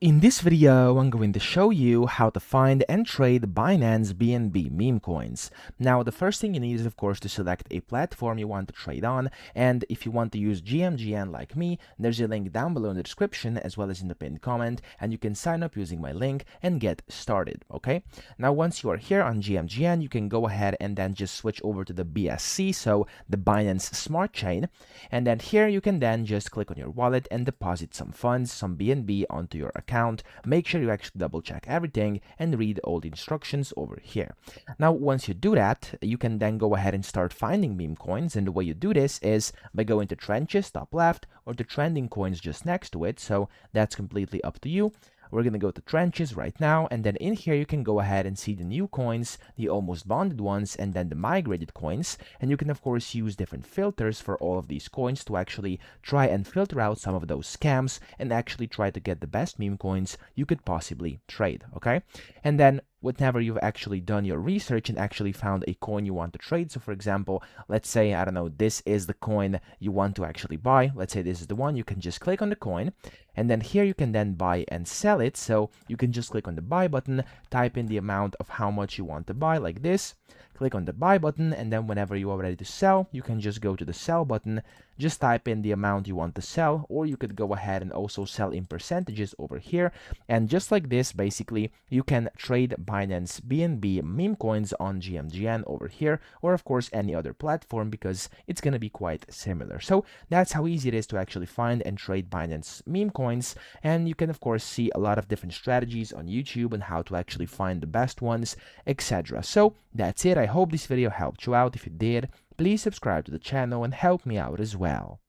In this video, I'm going to show you how to find and trade Binance BNB Memecoins. Now, the first thing you need is, of course, to select a platform you want to trade on. And if you want to use GMGN like me, there's a link down below in the description as well as in the pinned comment, and you can sign up using my link and get started, okay? Now, once you are here on GMGN, you can go ahead and then just switch over to the BSC, so the Binance Smart Chain. And then here you can then just click on your wallet and deposit some funds, some BNB onto your account. Make sure you actually double check everything and read all the instructions over here. Now, once you do that, you can then go ahead and start finding meme coins. And the way you do this is by going to trenches, top left, or to trending coins just next to it. So that's completely up to you. We're going to go to trenches right now, and then in here you can go ahead and see the new coins, the almost bonded ones, and then the migrated coins. And you can of course use different filters for all of these coins to actually try and filter out some of those scams and actually try to get the best meme coins you could possibly trade, okay? And then whenever you've actually done your research and actually found a coin you want to trade. So for example, let's say, I don't know, this is the coin you want to actually buy. Let's say this is the one. You can just click on the coin, and then here you can then buy and sell it. So you can just click on the buy button, type in the amount of how much you want to buy like this, click on the buy button, and then whenever you are ready to sell, you can just go to the sell button, just type in the amount you want to sell, or you could go ahead and also sell in percentages over here. And just like this, basically, you can trade Binance BNB meme coins on GMGN over here, or of course any other platform, because it's going to be quite similar. So that's how easy it is to actually find and trade Binance meme coins. And you can of course see a lot of different strategies on YouTube and how to actually find the best ones, etc. So that's it. I hope this video helped you out. If it did, please subscribe to the channel and help me out as well.